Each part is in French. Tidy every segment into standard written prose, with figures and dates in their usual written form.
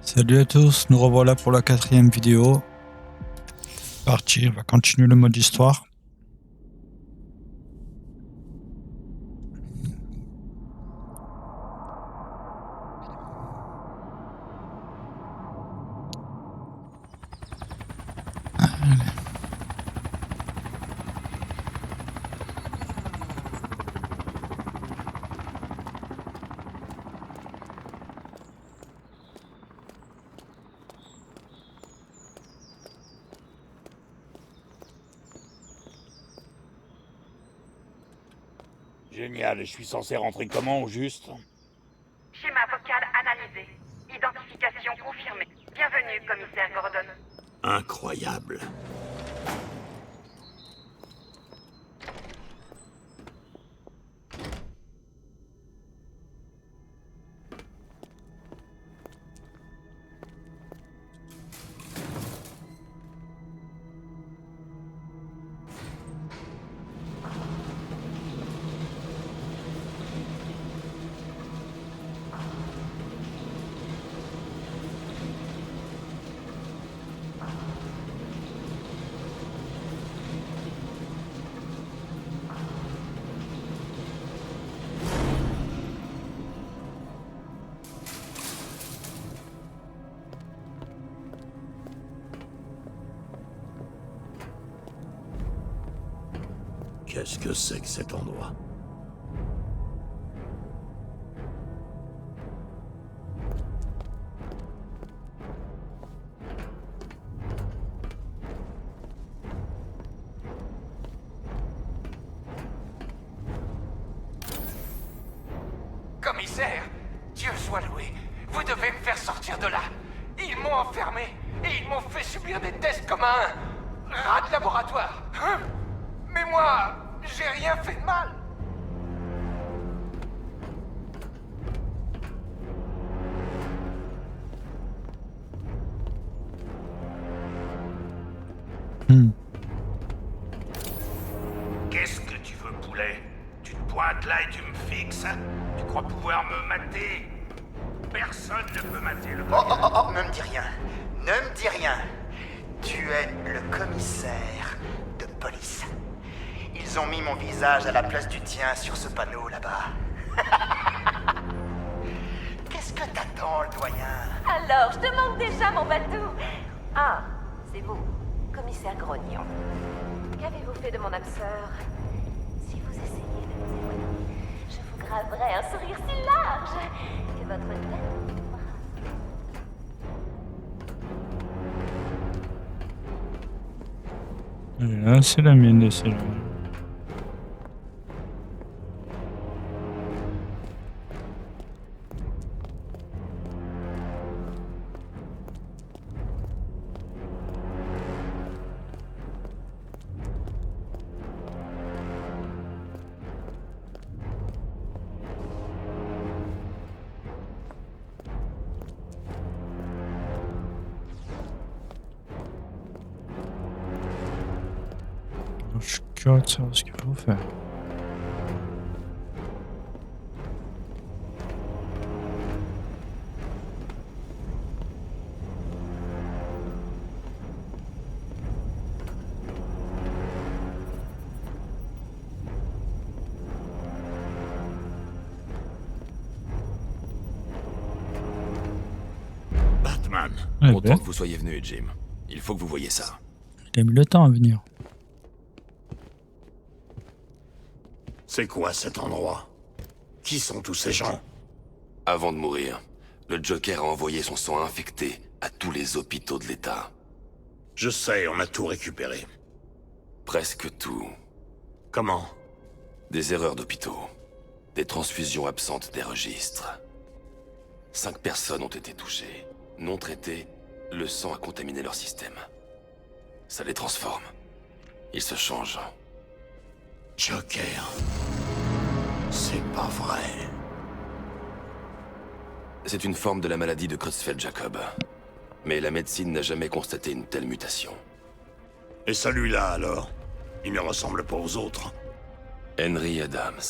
Salut à tous, nous revoilà pour la 4e vidéo. Parti, on va continuer le mode histoire. Génial, et je suis censé rentrer comment au juste? Schéma vocal analysé. Identification confirmée. Bienvenue, commissaire Gordon. Incroyable. Qu'est-ce que c'est que cet endroit? Commissaire, Dieu soit loué, vous devez me faire sortir de là. Ils m'ont enfermé et ils m'ont fait subir des tests comme un rat de laboratoire. Hein? Mais moi, j'ai rien fait de mal. Qu'est-ce que tu veux, poulet? Tu te pointes là et tu me fixes? Tu crois pouvoir me mater? Personne ne peut mater le Oh, ne me dis rien. Ne me dis rien. Tu es le commissaire de police. Ils ont mis mon visage à la place du tien sur ce panneau là-bas. Qu'est-ce que t'attends, le doyen? Alors, je te manque déjà, mon bateau. Ah, c'est vous, commissaire Grognon. Qu'avez-vous fait de mon âme sœur? Si vous essayez de nous éloigner, je vous graverai un sourire si large que votre tête tombera. Là, c'est la mienne de celle-là. Je suis curieux de savoir ce qu'il faut faire. Batman. Ouais, Content que vous soyez venu, Jim. Il faut que vous voyiez ça. il a mis le temps à venir. C'est quoi cet endroit? Qui sont tous ces gens? Avant de mourir, le Joker a envoyé son sang infecté à tous les hôpitaux de l'État. Je sais, on a tout récupéré. Presque tout. Comment? Des erreurs d'hôpitaux. Des transfusions absentes des registres. 5 personnes ont été touchées. Non traitées, le sang a contaminé leur système. Ça les transforme. Ils se changent. Joker. C'est pas vrai. C'est une forme de la maladie de Creutzfeldt-Jakob. Mais la médecine n'a jamais constaté une telle mutation. Et celui-là, alors? Il ne ressemble pas aux autres. Henry Adams.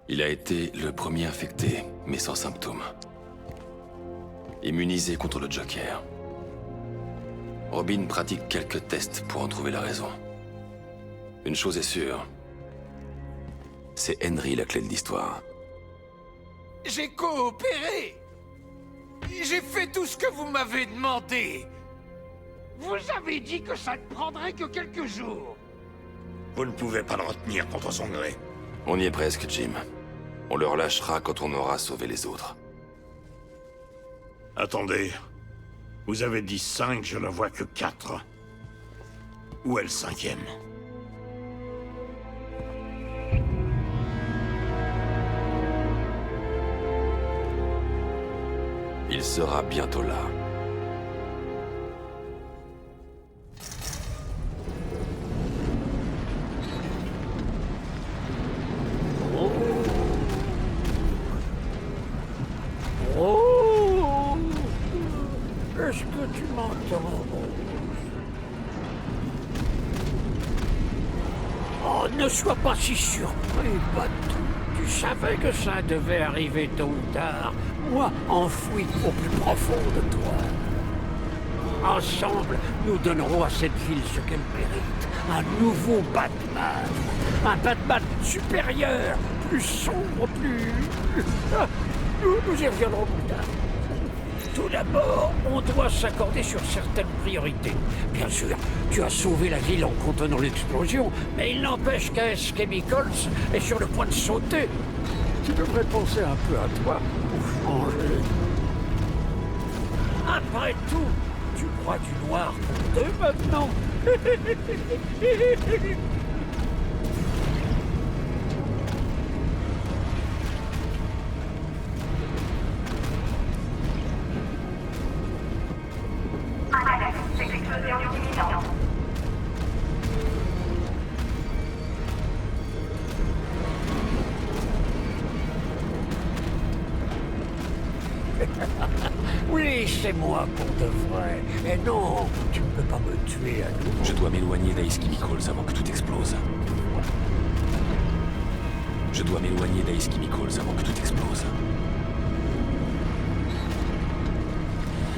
Il a été le premier infecté, mais sans symptômes. immunisé contre le Joker. Robin pratique quelques tests pour en trouver la raison. Une chose est sûre, c'est Henry la clé de l'histoire. J'ai coopéré. J'ai fait tout ce que vous m'avez demandé. Vous avez dit que ça ne prendrait que quelques jours. Vous ne pouvez pas le retenir contre son gré. On y est presque, Jim. On le relâchera quand on aura sauvé les autres. Attendez. Vous avez dit 5, je ne vois que 4. Où est le 5e? Il sera bientôt là. Oh! Est-ce que tu m'entends? Oh, ne sois pas si surpris, Batou. Tu savais que ça devait arriver tôt ou tard. Moi, enfoui au plus profond de toi. Ensemble, nous donnerons à cette ville ce qu'elle mérite. Un nouveau Batman. Un Batman supérieur, plus sombre, plus... Nous y reviendrons plus tard. Tout d'abord, on doit s'accorder sur certaines priorités. Bien sûr, tu as sauvé la ville en contenant l'explosion, mais il n'empêche qu'AS Chemicals est sur le point de sauter. Tu devrais penser un peu à toi pour changer. Après tout, tu crois du noir pour deux maintenant. Explosion imminente. Oui, c'est moi pour de vrai. Et non, tu ne peux pas me tuer à nouveau. Je dois m'éloigner d'Ace Chemicals avant que tout explose. Je dois m'éloigner d'Ace Chemicals avant que tout explose.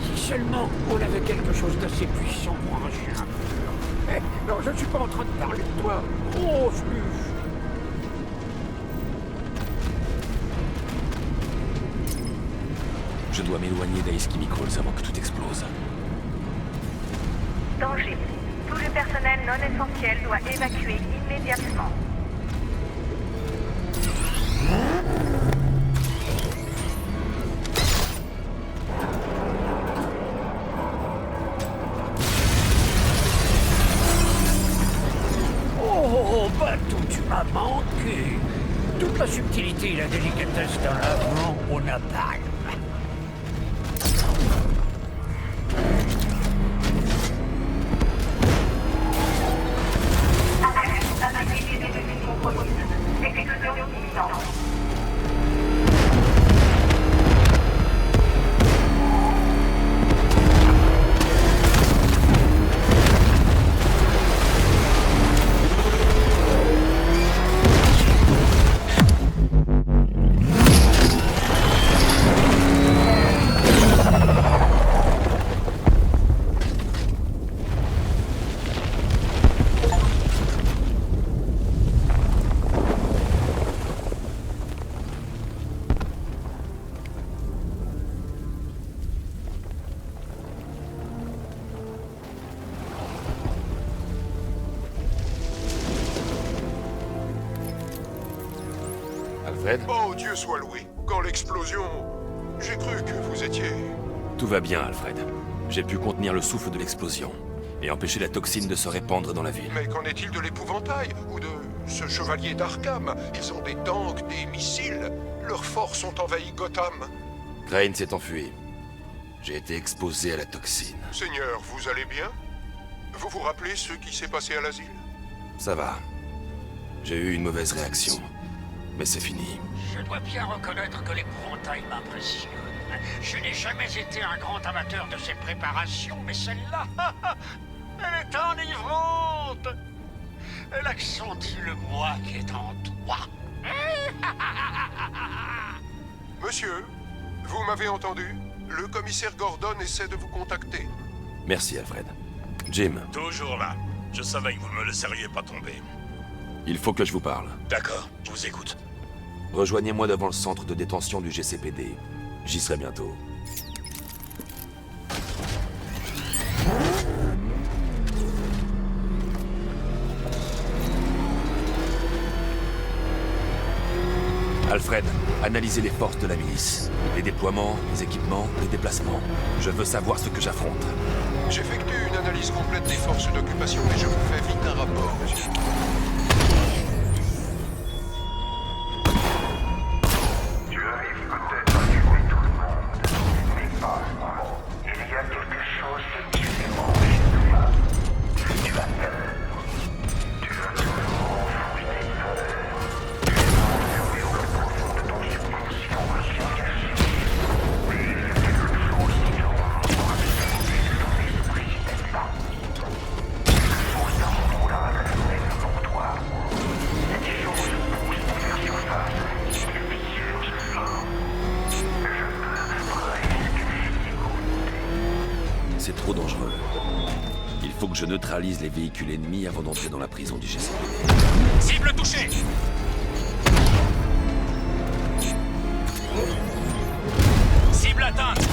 Si seulement on avait quelque chose d'assez puissant pour arracher un mur. Eh, non, je ne suis pas en train de parler de toi. Oh, Slush. Je dois m'éloigner d'Ace Chemicals avant que tout explose. Danger. Tout le personnel non essentiel doit évacuer immédiatement. Oh, Batou, tu m'as manqué. Toute la subtilité et la délicatesse d'un lavement au napalm. Explosion imminente. Alfred? Oh, Dieu soit loué. Quand l'explosion... J'ai cru que vous étiez... Tout va bien, Alfred. J'ai pu contenir le souffle de l'explosion et empêcher la toxine de se répandre dans la ville. Mais qu'en est-il de l'épouvantail? Ou de ce chevalier d'Arkham? Ils ont des tanks, des missiles. Leurs forces ont envahi Gotham. Crane s'est enfui. J'ai été exposé à la toxine. Seigneur, vous allez bien? Vous vous rappelez ce qui s'est passé à l'asile? Ça va. J'ai eu une mauvaise réaction. Mais c'est fini. Je dois bien reconnaître que l'épouvantail m'impressionne. Je n'ai jamais été un grand amateur de ces préparations, mais celle-là, elle est enivrante. Elle accentue le moi qui est en toi. Monsieur, vous m'avez entendu? Le commissaire Gordon essaie de vous contacter. Merci, Alfred. Jim, Toujours là. Je savais que vous ne me laisseriez pas tomber. il faut que je vous parle. D'accord, je vous écoute. Rejoignez-moi devant le centre de détention du GCPD. J'y serai bientôt. Alfred, analysez les forces de la milice. Les déploiements, les équipements, les déplacements. Je veux savoir ce que j'affronte. J'effectue une analyse complète des forces d'occupation et je vous fais vite un rapport, monsieur. Tu arrives peut-être à tuer tout le monde, mais pas moi. Il y a quelque chose de différent chez toi. Tu as peur. Tu as toujours enfoui tes peurs. Tu es enfermé au plus profond de ton subconscient à s'y cacher. Mais il y a quelque chose qui te rend absorbé de ton esprit, n'est-ce pas? Quelque chose d'incontrôlable même pour toi. Cette chose pousse pour faire surface, il est vicieux ce sang. Je peux presque l'écouter. C'est trop dangereux. Il faut que je neutralise les véhicules ennemis avant d'entrer dans la prison du GCPD. Cible touchée! Cible atteinte!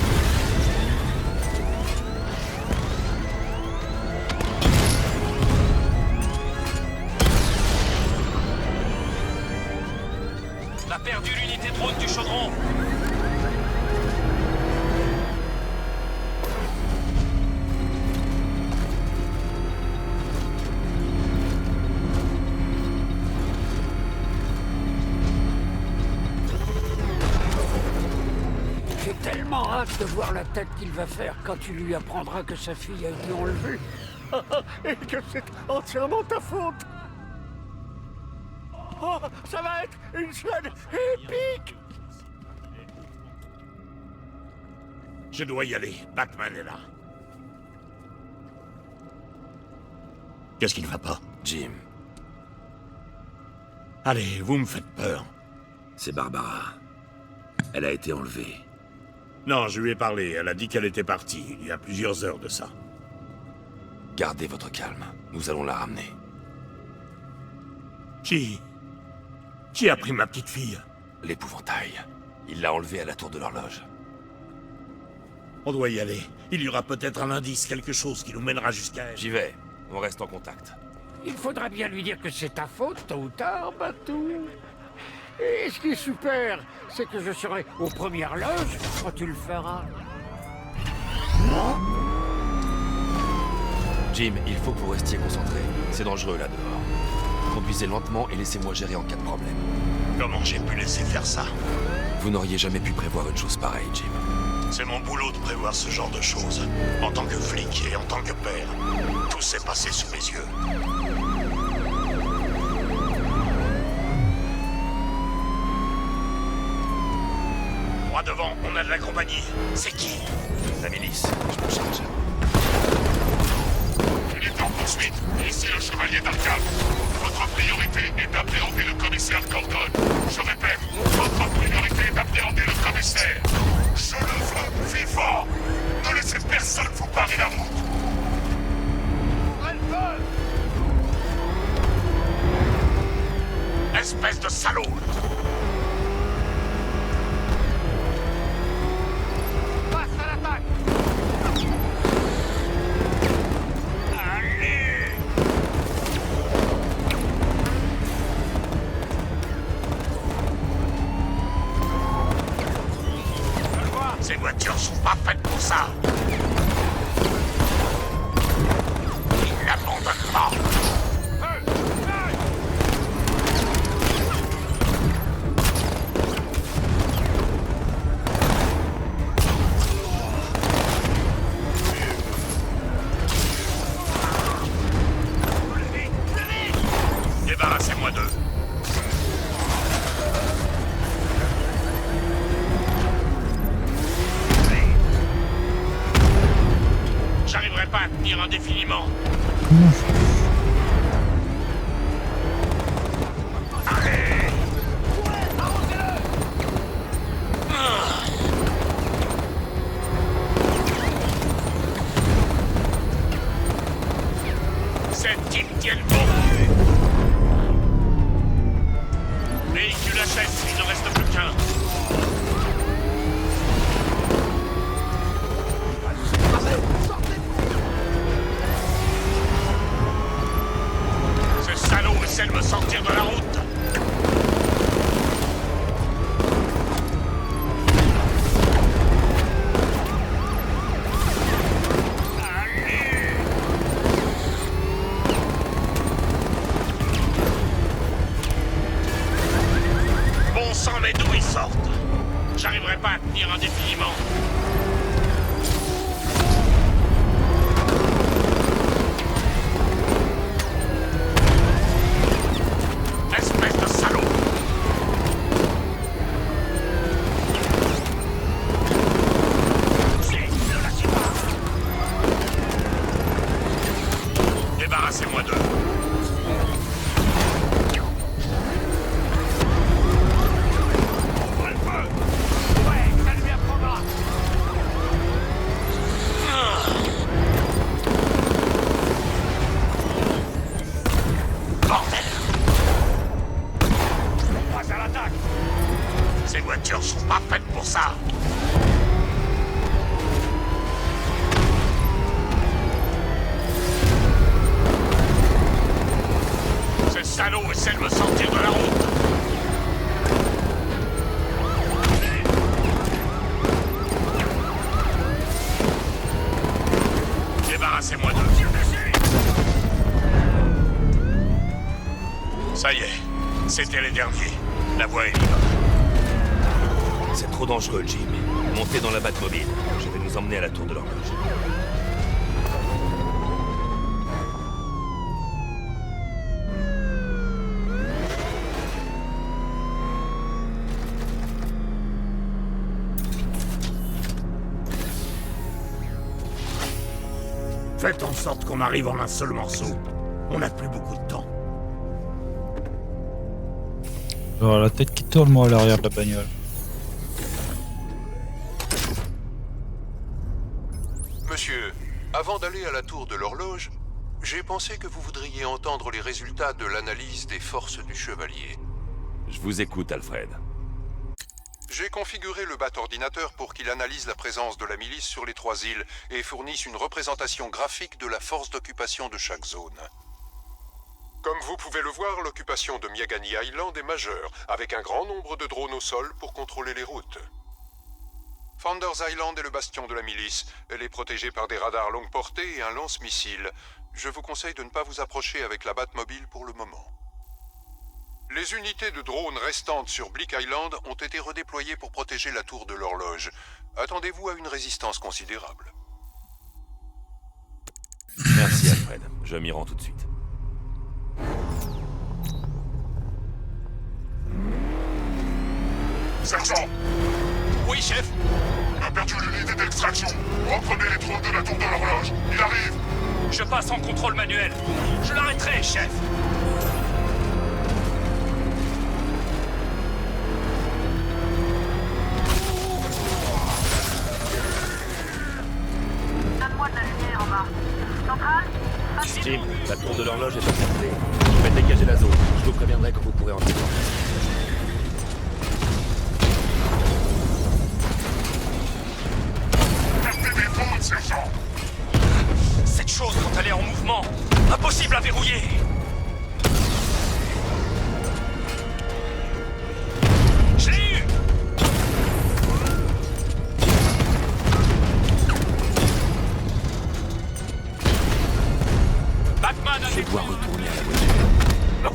On a perdu l'unité drone du chaudron! J'ai tellement hâte de voir la tête qu'il va faire quand tu lui apprendras que sa fille a été enlevée. Et que c'est entièrement ta faute. Oh, ça va être une scène épique. Je dois y aller. Batman est là. Qu'est-ce qui ne va pas? Jim, Allez, vous me faites peur. c'est Barbara. Elle a été enlevée. Non, je lui ai parlé. Elle a dit qu'elle était partie, il y a plusieurs heures de ça. Gardez votre calme. Nous allons la ramener. Qui a pris ma petite fille? L'épouvantail. Il l'a enlevée à la tour de l'horloge. On doit y aller. Il y aura peut-être un indice, quelque chose qui nous mènera jusqu'à elle. J'y vais. On reste en contact. Il faudra bien lui dire que c'est ta faute, tôt ou tard, Batou. Et ce qui est super, c'est que je serai aux premières loges quand tu le feras. Jim, il faut que vous restiez concentré. C'est dangereux là dehors. Conduisez lentement et laissez-moi gérer en cas de problème. Comment j'ai pu laisser faire ça? Vous n'auriez jamais pu prévoir une chose pareille, Jim. C'est mon boulot de prévoir ce genre de choses. En tant que flic et en tant que père. Tout s'est passé sous mes yeux. Droit devant, on a de la compagnie. C'est qui? La milice, je me charge. Il est en poursuite. Ici le chevalier d'Arkham. Votre priorité est d'appréhender le commissaire Gordon. Je répète, votre priorité est d'appréhender le commissaire. Je le veux vivant. Ne laissez personne vous barrer la route. Espèce de salaud! Passe à l'attaque! Allez! Ces voitures sont pas faites pour ça! Ils n'abandonnent pas! Débarrassez-moi d'eux. J'arriverai pas à tenir indéfiniment. Allez! vivant. Espèce de salaud! Ne lâchez pas! Débarrassez-moi d'eux. Ces voitures sont pas faites pour ça. Ces salauds essaient de me sortir de la route. Débarrassez-moi d'eux. Ça y est, c'était les derniers. La voie est libre. C'est trop dangereux, Jim. Montez dans la Batmobile. Je vais nous emmener à la tour de l'horloge. Faites en sorte qu'on arrive en un seul morceau. On n'a plus beaucoup de temps. Alors, la tête qui tourne, moi, à l'arrière de la bagnole. Monsieur, avant d'aller à la tour de l'horloge, j'ai pensé que vous voudriez entendre les résultats de l'analyse des forces du chevalier. Je vous écoute, Alfred. J'ai configuré le BAT-ordinateur pour qu'il analyse la présence de la milice sur les 3 îles et fournisse une représentation graphique de la force d'occupation de chaque zone. Comme vous pouvez le voir, l'occupation de Miagani Island est majeure, avec un grand nombre de drones au sol pour contrôler les routes. Founders Island est le bastion de la milice. Elle est protégée par des radars longue portée et un lance-missile. Je vous conseille de ne pas vous approcher avec la Batmobile pour le moment. Les unités de drones restantes sur Bleak Island ont été redéployées pour protéger la tour de l'horloge. Attendez-vous à une résistance considérable. Merci, Alfred. Je m'y rends tout de suite. Sergent! Oui, chef. On a perdu l'unité d'extraction. Reprenez les drones de la tour de l'horloge. Il arrive! Je passe en contrôle manuel. Je l'arrêterai, chef. Donne-moi de la lumière en bas. Centrale? Jim, la tour de l'horloge est encerclée. Je vais dégager la zone. Je vous préviendrai quand vous pourrez entrer. Partez des drones, sergent! Cette chose, quand elle est en mouvement, impossible à verrouiller. Je l'ai eu. Batman a Je dois découvert. retourner à la voiture. Non.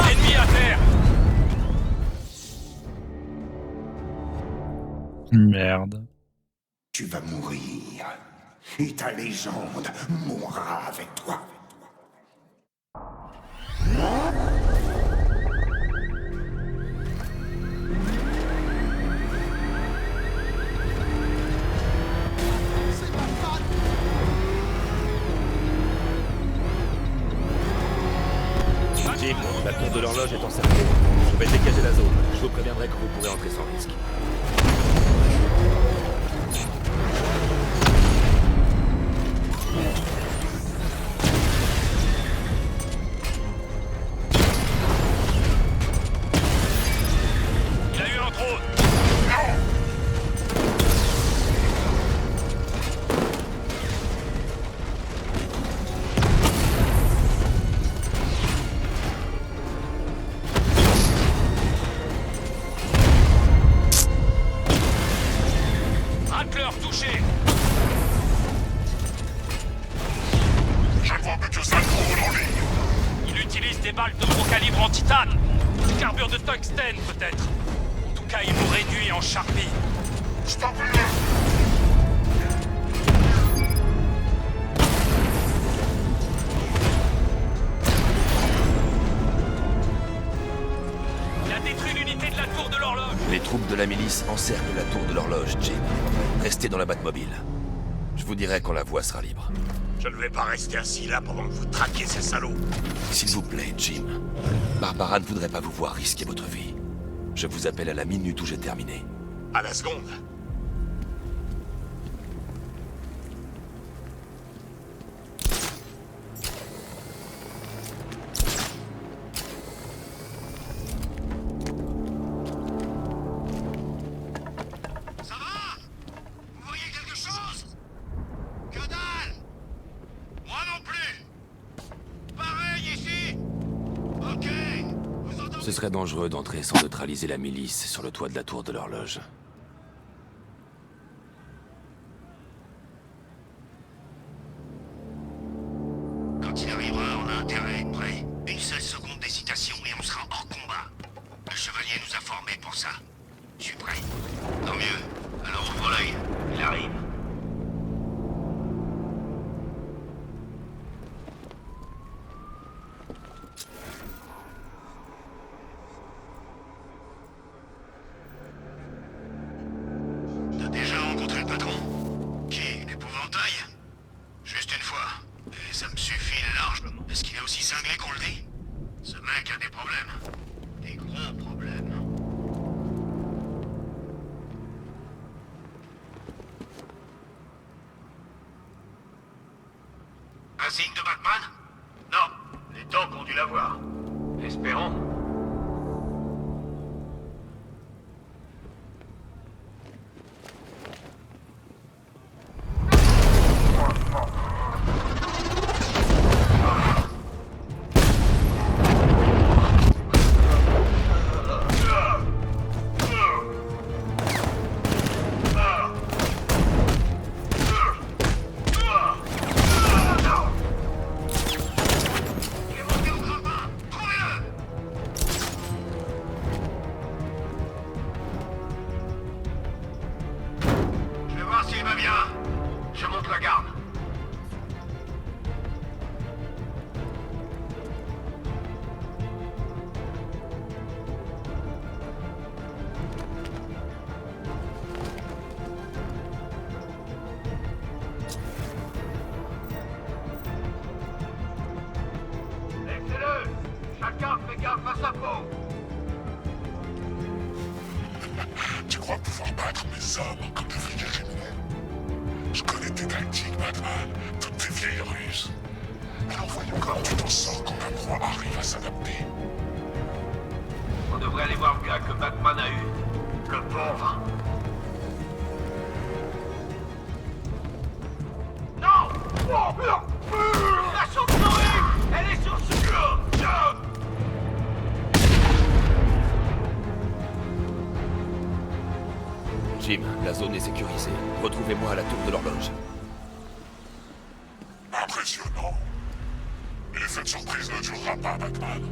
Ennemi à terre. Merde. Tu vas mourir. Et ta légende mourra avec toi. Jim, la tour de l'horloge est encerclée. Je vais dégager la zone. Je vous préviendrai quand vous pourrez entrer sans risque. Il a eu un drone. Rattler touché. en titane. Carbure de tungstène, peut-être. En tout cas, ils m'ont réduit en charpie. Je t'en prie. Il a détruit l'unité de la tour de l'horloge. Les troupes de la milice encerclent la tour de l'horloge, Jim. Restez dans la Batmobile. Je vous dirai quand la voie sera libre. Je ne vais pas rester assis là pendant que vous traquez ces salauds. S'il vous plaît, Jim. Barbara ne voudrait pas vous voir risquer votre vie. Je vous appelle à la minute où j'ai terminé. À la seconde. Ça va? Vous voyez quelque chose? Que dalle! Moi non plus! Pareil ici! Ok! Vous entendez? Ce serait dangereux d'entrer sans neutraliser la milice sur le toit de la tour de l'horloge. Quand il arrivera, on a intérêt à être prêt. Une seule seconde d'hésitation et on sera hors combat. Le chevalier nous a formés pour ça. Je suis prêt. Tant mieux. Alors ouvre l'œil. Il arrive. T'as déjà rencontré le patron? Qui? L'épouvantail? Juste une fois. Et ça me suffit largement. Est-ce qu'il est aussi cinglé qu'on le dit? Ce mec a des problèmes. Des gros problèmes. Un signe de Batman? Non. Les tanks ont dû l'avoir. Espérons. Il est monté au grappin. Trouvez-le. Je vais voir s'il va bien. Je monte la garde. Laissez-le. Chacun fait gaffe à sa peau. Tu crois pouvoir battre mes hommes comme des vieilles criminels? Je connais tes tactiques, Batman, toutes tes vieilles ruses. Alors voyons comment tu t'en sors quand la proie arrive à s'adapter. On devrait aller voir le gars que Batman a eu. Le pauvre. Non! La chauve-souris! Elle est sur ce... Jim, la zone est sécurisée. Retrouvez-moi à la tour de l'horloge. Impressionnant. Mais l'effet de surprise ne durera pas, Batman.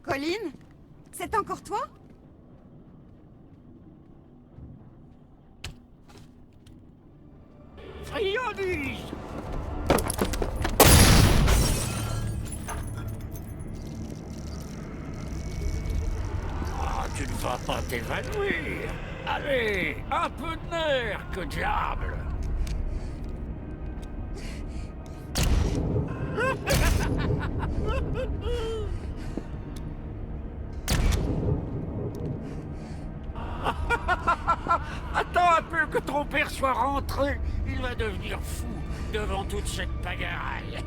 Colin? C'est encore toi? Friandise! Ah, tu ne vas pas t'évanouir. Allez, un peu de nerf, que diable! Attends un peu que ton père soit rentré. Il va devenir fou devant toute cette pagaille.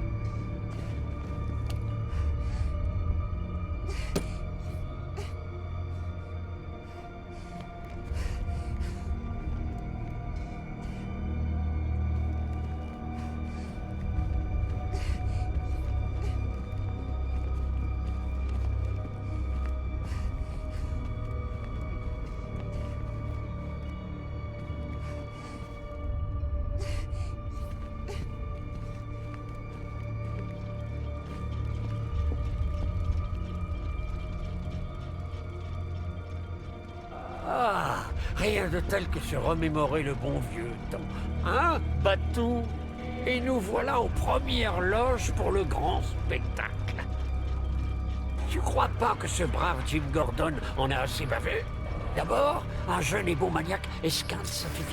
Rien de tel que se remémorer le bon vieux temps. Hein, Batou? Et nous voilà aux premières loges pour le grand spectacle. Tu crois pas que ce brave Jim Gordon en a assez bavé? D'abord, un jeune et beau maniaque esquinte sa fille.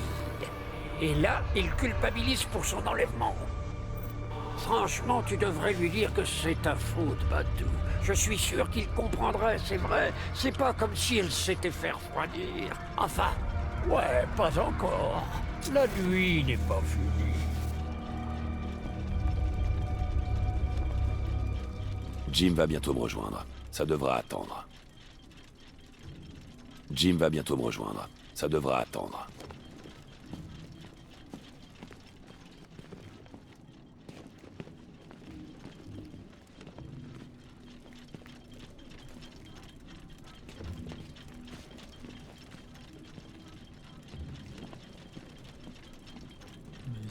Et là, il culpabilise pour son enlèvement. Franchement, tu devrais lui dire que c'est ta faute, Batou. Je suis sûr qu'il comprendrait, c'est vrai. C'est pas comme si elle s'était fait refroidir. Enfin, ouais, pas encore. La nuit n'est pas finie. Jim va bientôt me rejoindre. Ça devra attendre. Jim va bientôt me rejoindre. Ça devra attendre.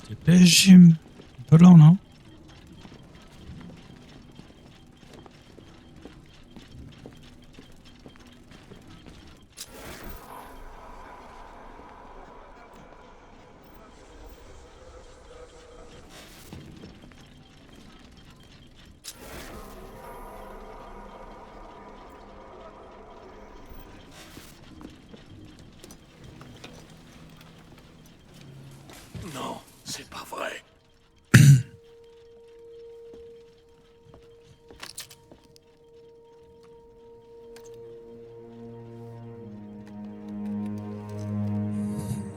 Dépêche, Jim. Un peu lent, non? Non, c'est pas vrai.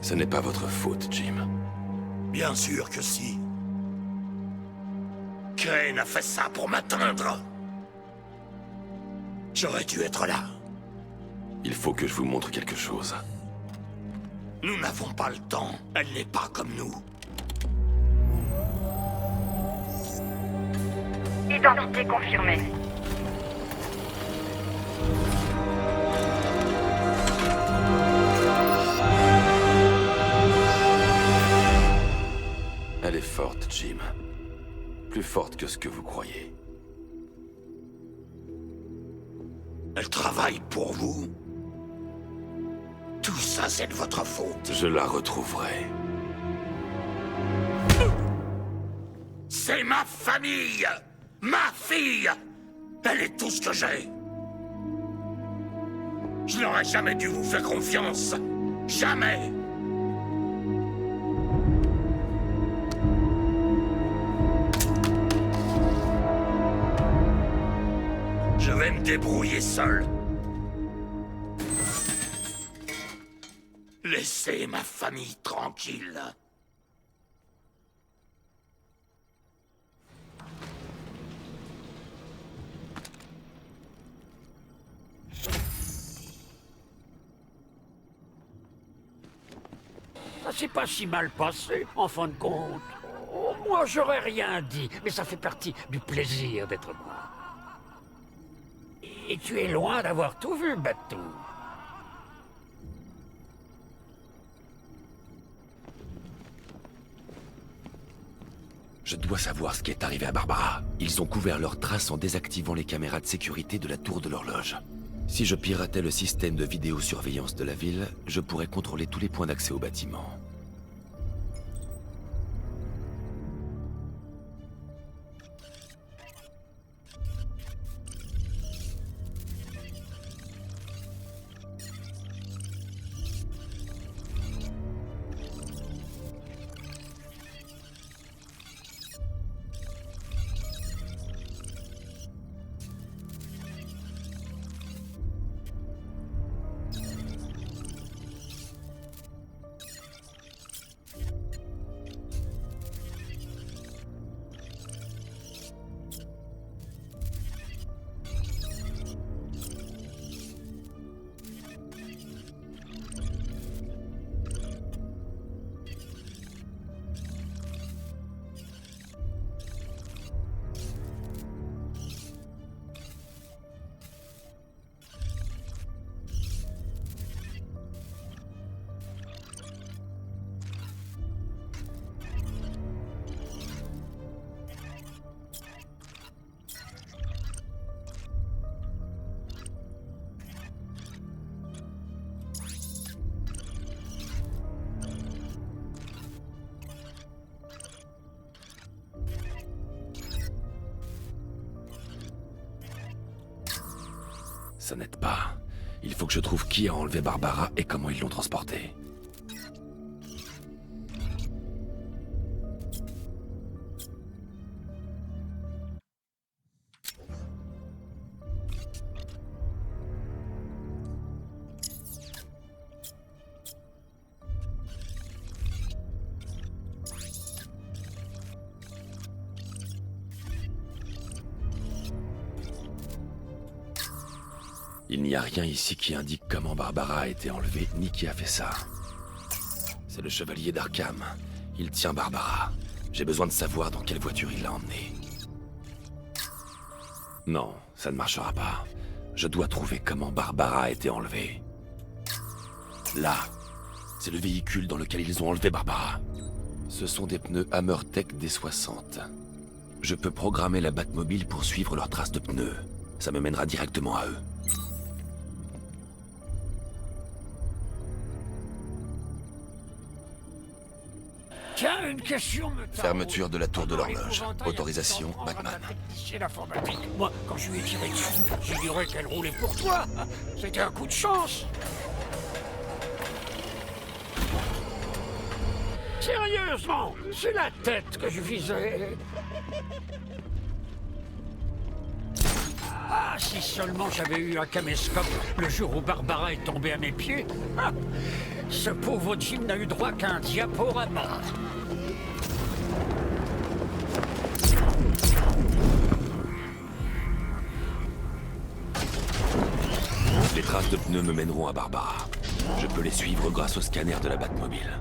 Ce n'est pas votre faute, Jim. Bien sûr que si. Crane a fait ça pour m'atteindre. J'aurais dû être là. Il faut que je vous montre quelque chose. Nous n'avons pas le temps. Elle n'est pas comme nous. Identité confirmée. Elle est forte, Jim. Plus forte que ce que vous croyez. Elle travaille pour vous. Tout ça, c'est de votre faute. Je la retrouverai. C'est ma famille! Ma fille! Elle est tout ce que j'ai. Je n'aurais jamais dû vous faire confiance. Jamais! Je vais me débrouiller seul. Laissez ma famille tranquille. Ça s'est pas si mal passé, en fin de compte. Oh, moi, j'aurais rien dit, mais ça fait partie du plaisir d'être moi. Et tu es loin d'avoir tout vu, Batou. Je dois savoir ce qui est arrivé à Barbara. Ils ont couvert leurs traces en désactivant les caméras de sécurité de la tour de l'horloge. Si je piratais le système de vidéosurveillance de la ville, je pourrais contrôler tous les points d'accès au bâtiment. Ça n'aide pas. Il faut que je trouve qui a enlevé Barbara et comment ils l'ont transportée. Il n'y a rien ici qui indique comment Barbara a été enlevée, ni qui a fait ça. C'est le chevalier d'Arkham. Il tient Barbara. J'ai besoin de savoir dans quelle voiture il l'a emmenée. Non, ça ne marchera pas. Je dois trouver comment Barbara a été enlevée. Là, c'est le véhicule dans lequel ils ont enlevé Barbara. Ce sont des pneus HammerTech D60. Je peux programmer la Batmobile pour suivre leurs traces de pneus. Ça me mènera directement à eux. Tiens, une question me taraude. Fermeture de la tour de l'horloge. Autorisation, Batman. Moi, quand je lui ai tiré dessus, j'ignorais qu'elle roulait pour toi. C'était un coup de chance. Sérieusement, c'est la tête que je visais. Ah, si seulement j'avais eu un caméscope le jour où Barbara est tombée à mes pieds. Ah, ce pauvre Jim n'a eu droit qu'à un diaporama. Les traces de pneus me mèneront à Barbara. Je peux les suivre grâce au scanner de la Batmobile.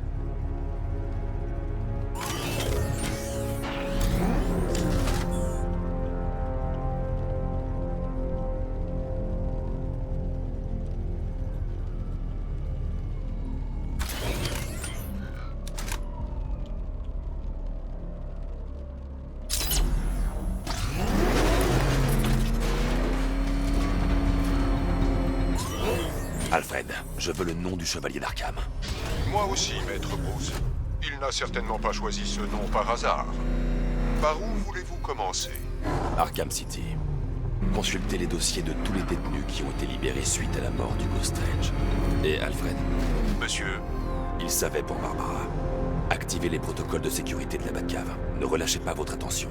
Alfred, je veux le nom du chevalier d'Arkham. Moi aussi, maître Bruce. Il n'a certainement pas choisi ce nom par hasard. Par où voulez-vous commencer? Arkham City. Consultez les dossiers de tous les détenus qui ont été libérés suite à la mort du Ghost Strange. Et Alfred? Monsieur? Il savait pour Barbara. Activez les protocoles de sécurité de la Batcave. Ne relâchez pas votre attention.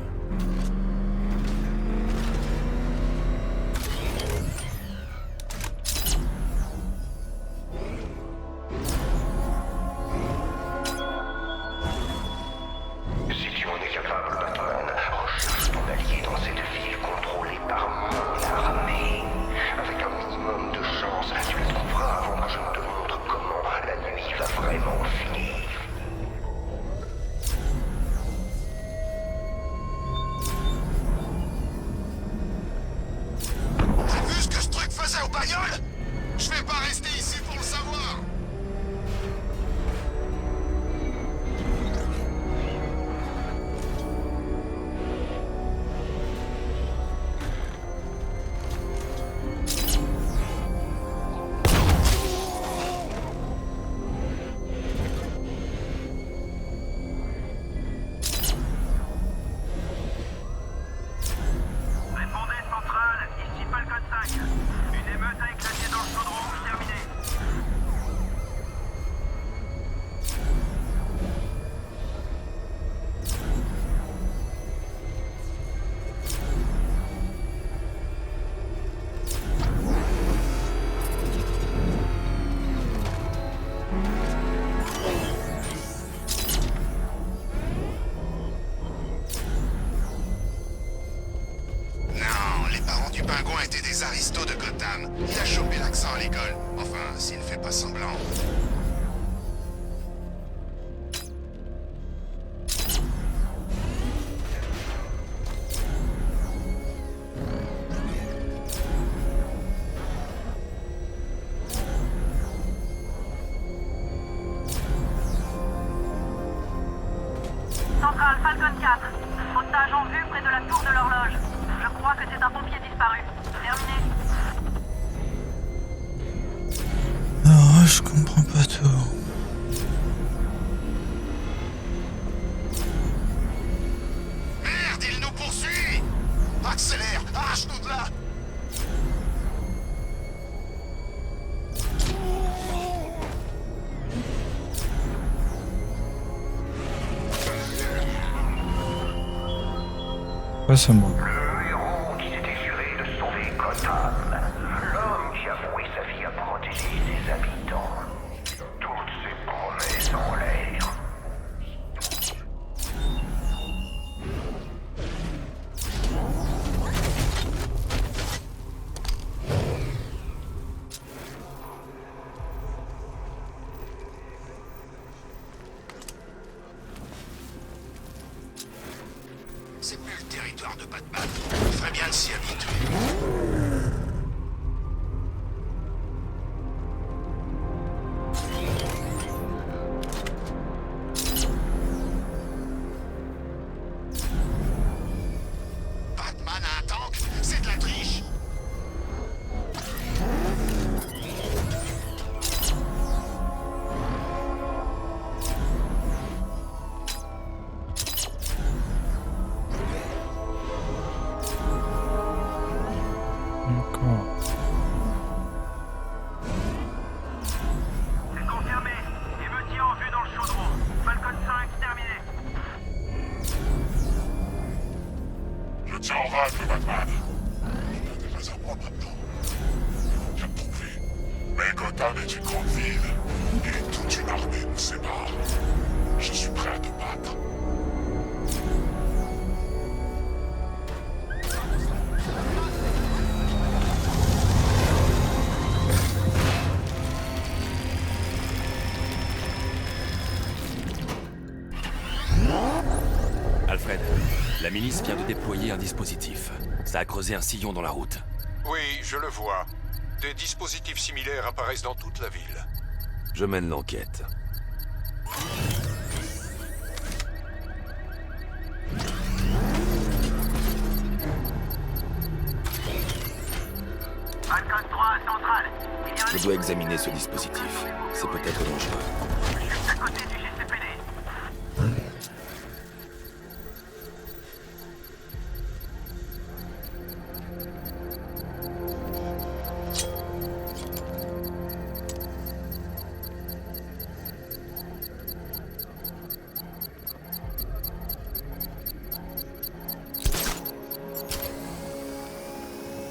Aristos de Gotham. Il a chopé l'accent à l'école. Enfin, s'il ne fait pas semblant. Centrale Falcon 4. Otage en vue près de la tour de l'horloge. Je crois que c'est un pompier disparu. Terminé. Ah, je comprends pas tout. Merde, il nous poursuit! Accélère! Arrache-nous de là! quoi ce mot? Le héros qui s'était juré de sauver Gotham. L'homme qui a voué sa vie à protéger ses habitants. Toutes ses promesses en l'air. C'est plus le territoire de Batman. Il ferait bien de s'y habituer. Batman a un tank? C'est de la triche. D'accord. C'est confirmé. Émeutier en vue dans le chaudron. Falcon 5 terminé. Je tiens en règle, Batman. Il n'y a pas à moi maintenant. J'ai prouvé. Mais Gotham est une grande ville. Et toute une armée nous sépare. Je suis prêt à te battre. Alfred, la milice vient de déployer un dispositif. Ça a creusé un sillon dans la route. Oui, je le vois. Des dispositifs similaires apparaissent dans toute la ville. Je mène l'enquête. Falcon 3 centrale. Il y a un Je dois examiner ce dispositif. C'est peut-être dangereux. juste à côté du GCPD.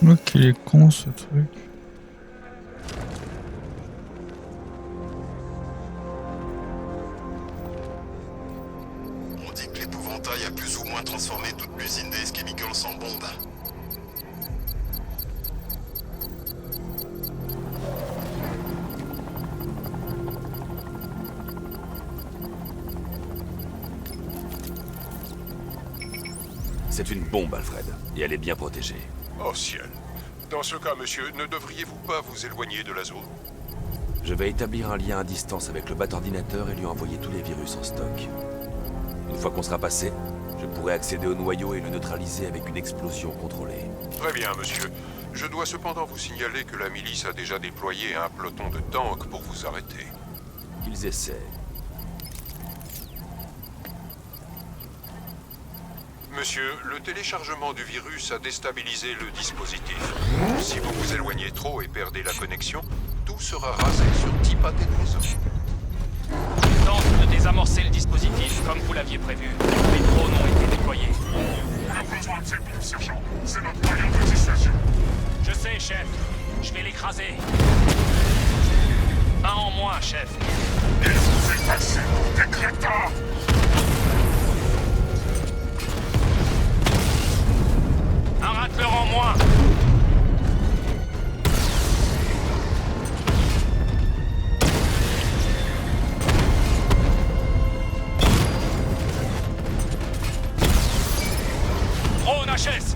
Ok, il est con ce truc. On dit que l'épouvantail a plus ou moins transformé toute l'usine des Chemicals en bombe. C'est une bombe, Alfred, et elle est bien protégée. Oh ciel. Dans ce cas, monsieur, ne devriez-vous pas vous éloigner de la zone? Je vais établir un lien à distance avec le bat-ordinateur et lui envoyer tous les virus en stock. Une fois qu'on sera passé, je pourrai accéder au noyau et le neutraliser avec une explosion contrôlée. Très bien, monsieur. Je dois cependant vous signaler que la milice a déjà déployé un peloton de tanks pour vous arrêter. Qu'ils essaient. Monsieur, le téléchargement du virus a déstabilisé le dispositif. Si vous vous éloignez trop et perdez la connexion, tout sera rasé sur 10 pâtés de maison. Tente de désamorcer le dispositif comme vous l'aviez prévu. Les drones ont été déployés. On a besoin de ces bombes, sergent. C'est notre moyen de dissuasion. Je sais, chef. Je vais l'écraser. Un en moins, chef. Il vous fait passer pour des crétins. Un rateleur en moins. Drone HS.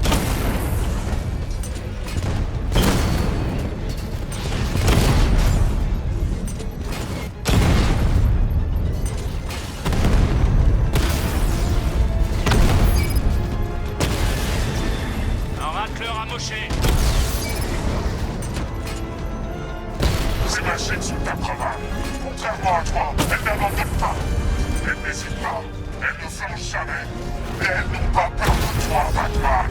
Ces machines sont improbables. Contrairement à toi, elles n'abandonnent pas. Elles n'hésitent pas. Elles ne feront jamais. Mais elles n'ont pas peur de toi, Batman.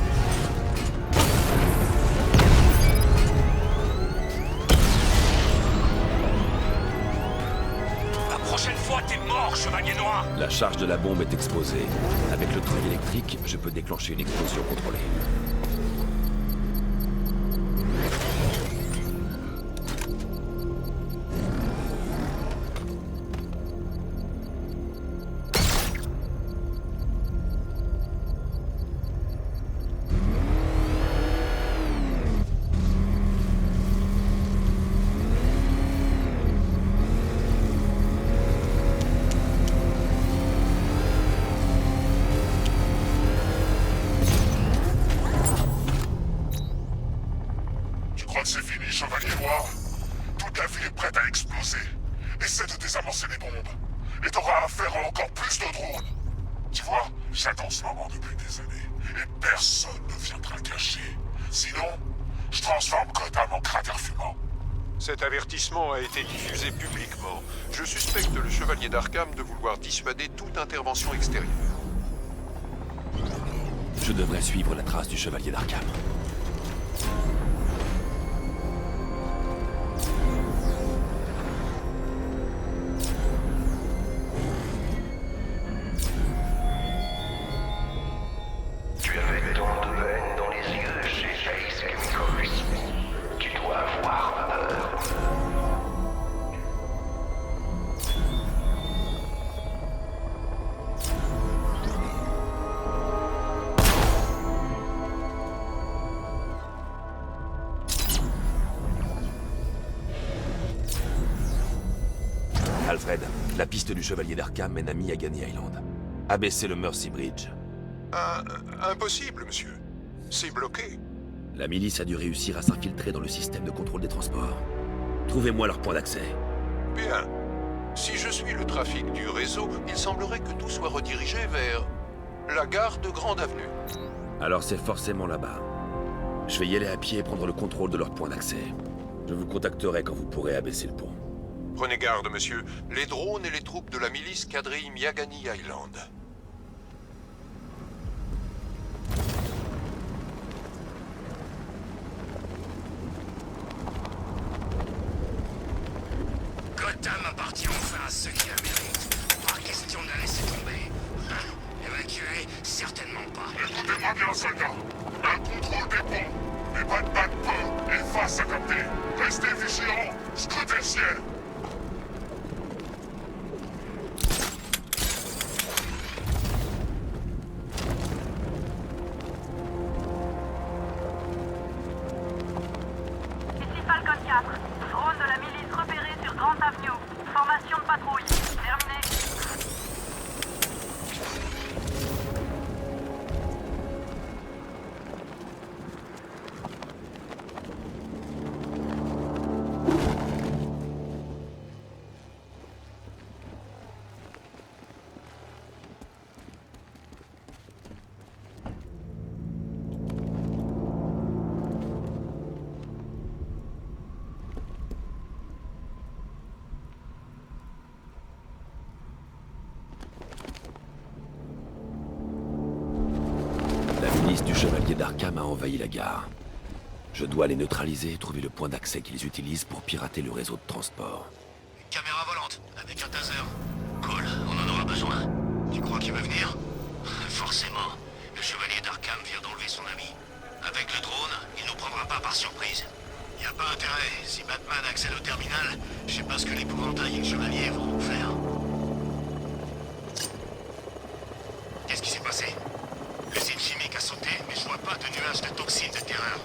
La prochaine fois, t'es mort, chevalier noir. besoin. La charge de la bombe est exposée. Avec le treuil électrique, je peux déclencher une explosion contrôlée. Tu crois que c'est fini, Chevalier Noir? Toute la ville est prête à exploser. Essaie de désamorcer les bombes. Et t'auras affaire à encore plus de drones. Tu vois, j'attends ce moment depuis des années. Et personne ne viendra cacher. Sinon, je transforme Gotham en cratère fumant. Cet avertissement a été diffusé publiquement. Je suspecte le Chevalier d'Arkham de vouloir dissuader toute intervention extérieure. Je devrais suivre la trace du Chevalier d'Arkham. Tu avais tant de haine dans les yeux chez Ace Chemicals. Tu dois avoir peur. Alfred, la piste du Chevalier d'Arkham mène à Miagani Island. Abaissez le Mercy Bridge. Impossible, monsieur. C'est bloqué. La milice a dû réussir à s'infiltrer dans le système de contrôle des transports. Trouvez-moi leur point d'accès. Bien. Si je suis le trafic du réseau, il semblerait que tout soit redirigé vers la gare de Grande Avenue. Alors c'est forcément là-bas. Je vais y aller à pied et prendre le contrôle de leur point d'accès. Je vous contacterai quand vous pourrez abaisser le pont. Prenez garde, monsieur. Les drones et les troupes de la milice quadrillent Miagani Island. Gotham appartient enfin à ceux qui la méritent. Pas question de la laisser tomber. Évacuer, certainement pas. Écoutez-moi bien, soldat. Un contrôle des ponts. Mais pas de peu et face à capter. Restez vigilants. Scrutez le ciel. Ici Falcon 4. Drone de la milice repéré sur Grand Avenue. Formation de patrouille. Terminé. La milice du Chevalier d'Arkham a envahi la gare. Je dois les neutraliser et trouver le point d'accès qu'ils utilisent pour pirater le réseau de transport. Une caméra volante, avec un taser. Cool, on en aura besoin. Tu crois qu'il va venir? Forcément. Le Chevalier d'Arkham vient d'enlever son ami. Avec le drone, il nous prendra pas par surprise. Y a pas intérêt. Si Batman accède au terminal, je sais pas ce que l'épouvantail et le Chevalier vont nous faire. Qu'est-ce qui s'est passé? L'usine chimique a sauté, mais je vois pas de nuage de toxines de terreur.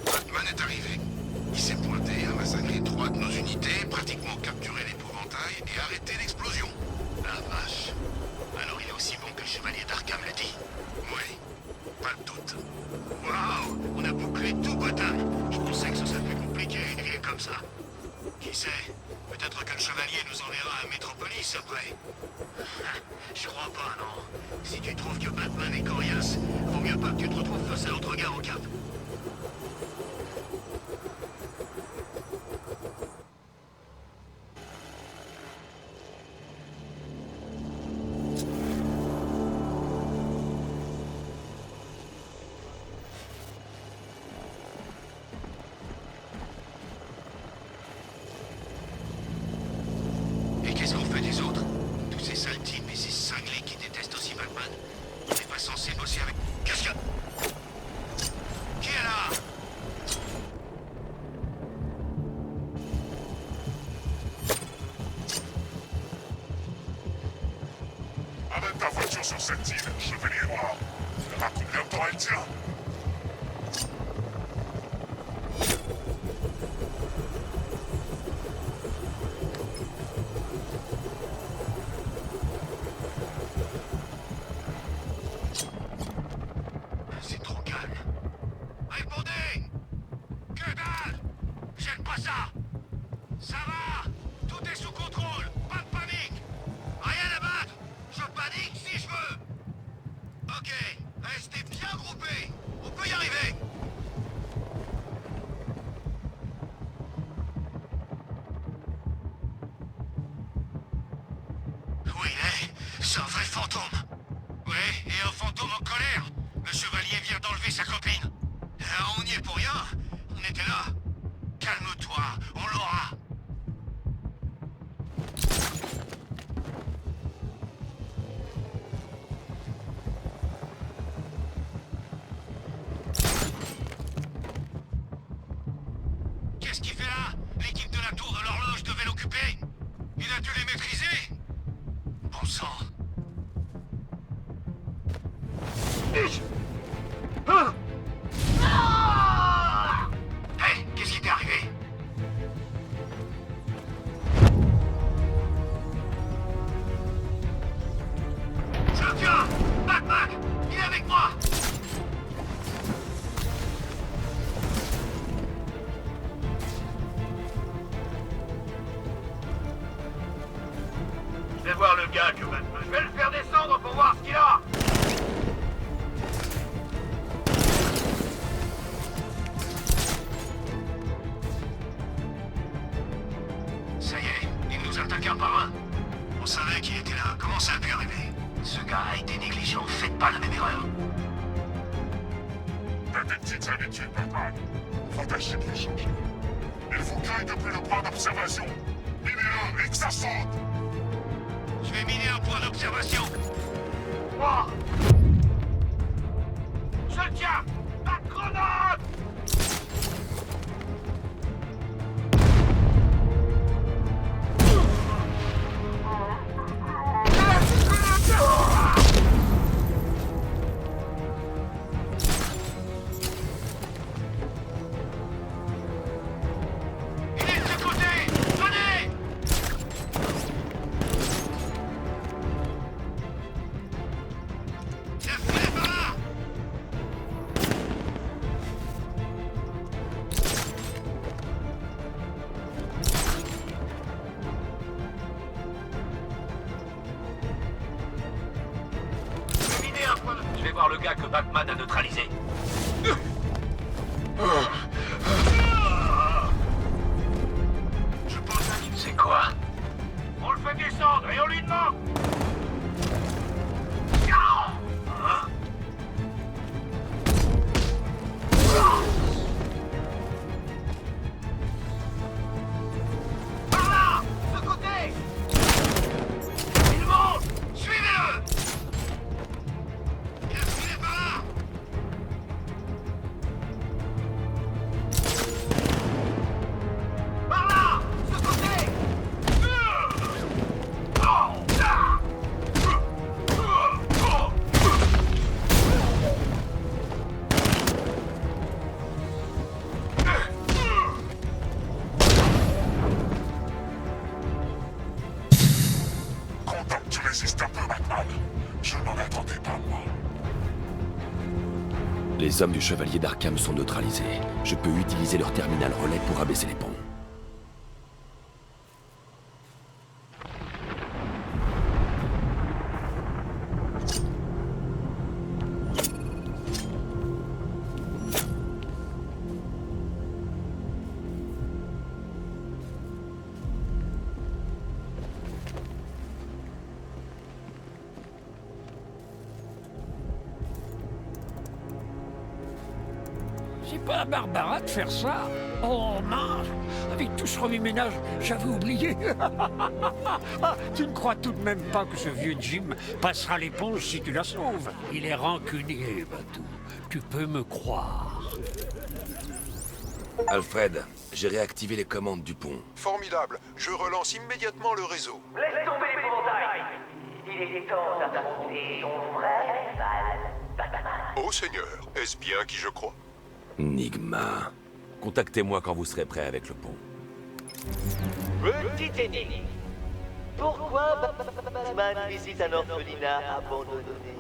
Batman est arrivé. Il s'est pointé, a massacré 3 de nos unités, pratiquement capturé l'épouvantail et arrêté l'explosion. La vache. Alors il est aussi bon que le Chevalier d'Arkham l'a dit. Oui, pas de doute. Waouh, on a bouclé tout Gotham. Je pensais que ce serait plus compliqué, une ville comme ça. Qui sait? Peut-être que le Chevalier nous enverra à Metropolis après. Je crois pas, non. Si tu trouves que Batman est coriace, vaut mieux pas que tu te retrouves face à l'autre gars au cap. Et qu'est-ce qu'on fait des autres? Tous ces sales types ici. C'est un vrai fantôme. Ouais, et un fantôme en colère. Le chevalier vient d'enlever sa copine. On n'y est pour rien. On était là. Calme-toi, on l'aura. Qu'est-ce qu'il fait là? L'équipe de la tour de l'horloge devait l'occuper. Il a dû les maîtriser. Bon sang. Hey, qu'est-ce qui t'est arrivé? Je le tiens! Batman! Il est avec moi! Je vais voir le gars que Batman. Je vais le faire descendre pour voir ce qu'il a! Ça y est, il nous attaque un par un. On savait qu'il était là. Comment ça a pu arriver? Ce gars a été négligent. Faites pas la même erreur. T'as des petites habitudes, Batman. Faut tâcher de les changer. Il faut qu'il aille depuis le point d'observation. Minez-le et que ça saute. Je vais miner un point d'observation. Oh. Je le tiens! La grenade! Il est de ce côté! Venez! Filez par là! Je vais voir le gars que Batman a neutralisé. Je pense à lui. C'est quoi? On le fait descendre et on lui demande. Par là! De côté! Il monte! Suivez-le! Il a filé par là! Par là! Ce côté! Content que tu résistes un peu, Batman. Je n'en attendais pas, moi. Les hommes du Chevalier d'Arkham sont neutralisés. Je peux utiliser leur terminal relais pour abaisser les ponts. C'est pas à Barbara de faire ça. Oh mince, avec tout ce remue-ménage, j'avais oublié. Ah, tu ne crois tout de même pas que ce vieux Jim passera l'éponge si tu la sauves? Il est rancunier, Batou. Tu peux me croire. Alfred, j'ai réactivé les commandes du pont. Formidable. Je relance immédiatement le réseau. Laisse tomber l'épouvantail. Il est temps d'affronter ton vrai rival, Batman. Oh Seigneur, est-ce bien qui je crois? Nigma. Contactez-moi quand vous serez prêt avec le pont. Petite énigme. Pourquoi Batman visite un orphelinat abandonné?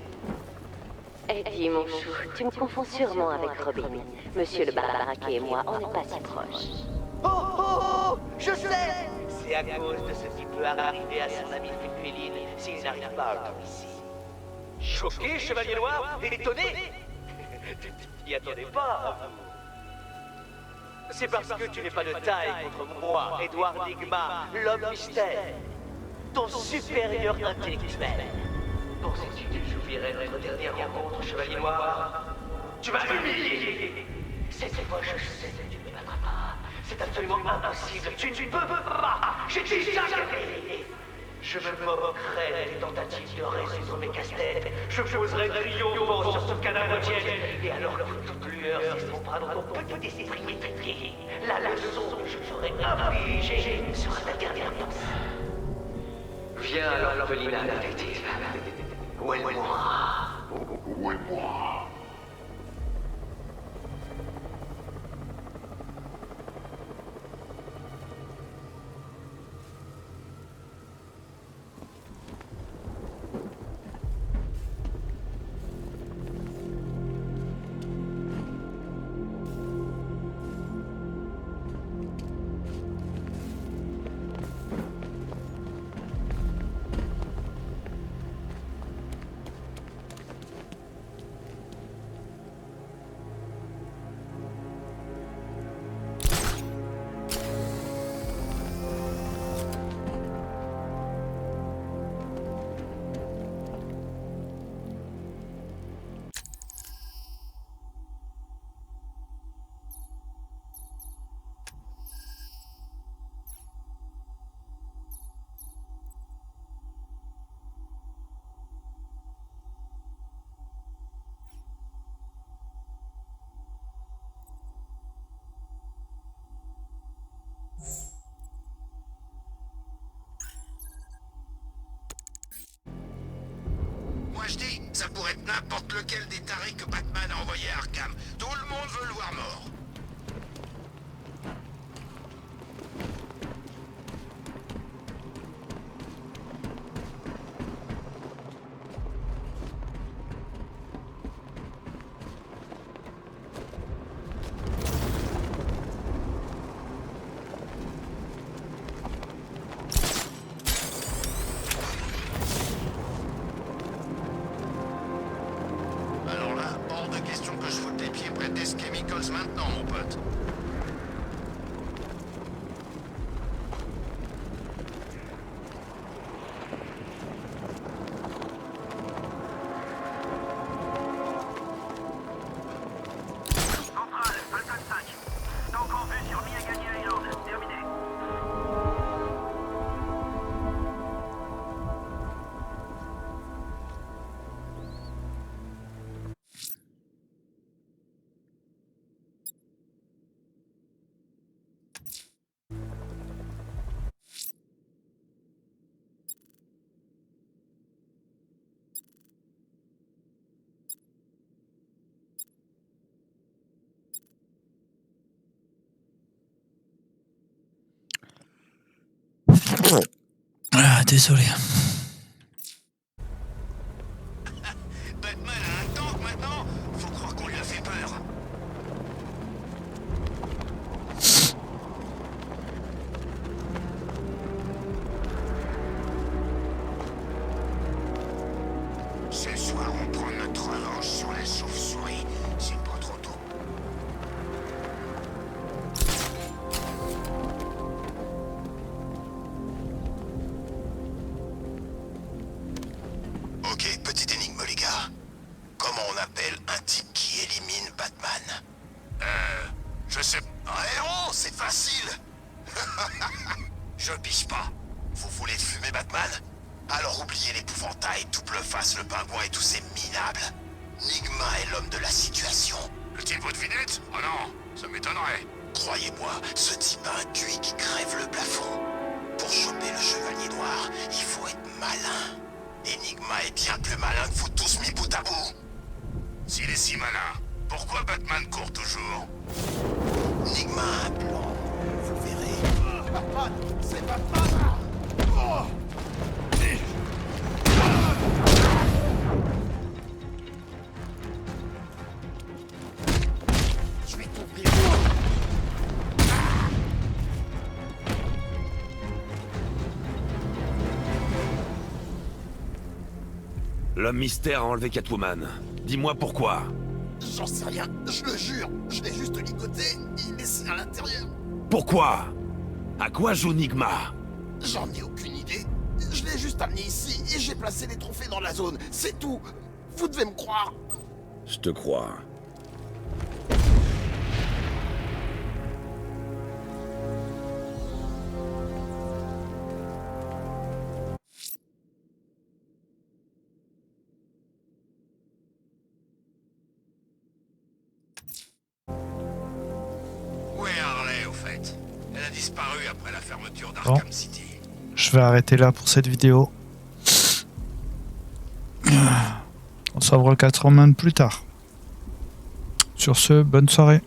Eddie, mon chou, tu me confonds sûrement avec Robin. Monsieur le Barbaraquet et moi, on n'est pas si proches. Oh oh oh! Je sais! C'est à cause de ce qui peut arriver à son ami Fulfilline s'il n'arrive pas à le ici. Choqué, Chevalier Noir? Étonné? Tu t'y attendais pas, c'est parce que tu n'es pas de taille contre moi, Edward Nigma, l'homme mystère, ton supérieur intellectuel. Pensais-tu qu'il suffirait de notre dernière rencontre, Chevalier Noir? Tu m'as humilié. Cette fois, je sais que tu ne me battras pas. C'est absolument impossible. Tu ne peux pas. J'ai déjà gagné. Je me moquerai des tentatives de résoudre mes casse-têtes. Je poserai triomphalement sur ce cadavre tiède. Et alors que toute lueur s'estrompera dans ton petit esprit métriqué, la leçon que je ferai infliger sera ta dernière pensée. Viens à l'orphelinat, détective. Où elle mourra. Où est moi? Moi je dis, ça pourrait être n'importe lequel des tarés que Batman a envoyé à Arkham. Tout le monde veut le voir mort. Alors là, hors de question que je foute les pieds près d'S Chemicals maintenant, mon pote. Centrale, Falcon 5. Donc en vue sur Miagani Island. Terminé. Ah, désolé. Batman a un tank maintenant. Faut croire qu'on lui a fait peur. Ce soir, on prend notre revanche sur la chauve-souris. C'est pas trop tôt. Ok, petite énigme, les gars. Comment on appelle un type qui élimine Batman? Je sais... Oh, c'est facile. Je piche pas. Vous voulez fumer Batman? Alors oubliez l'épouvantail, double face, le pingouin et tous ces minables. Nigma est l'homme de la situation. Le type de vinette? Oh non, ça m'étonnerait. Croyez-moi, ce type a un QI qui crève le plafond. Pour choper le Chevalier Noir, il faut être malin. Enigma est bien plus malin que vous tous mis bout à bout. S'il est si malin, pourquoi Batman court toujours? Enigma a un plan, vous verrez. Batman, c'est Batman! Je vais t'ouvrir. L'homme mystère a enlevé Catwoman. Dis-moi pourquoi. J'en sais rien, je le jure. Je l'ai juste ligoté, il est à l'intérieur. Pourquoi? À quoi joue Nigma? J'en ai aucune idée. Je l'ai juste amené ici, Et j'ai placé les trophées dans la zone, c'est tout. Vous devez me croire. Je te crois. Où est Harley, au fait? Elle a disparu après la fermeture Bon. d'Arkham City. Je vais arrêter là pour cette vidéo. On se revoit 4 semaines plus tard. Sur ce, bonne soirée.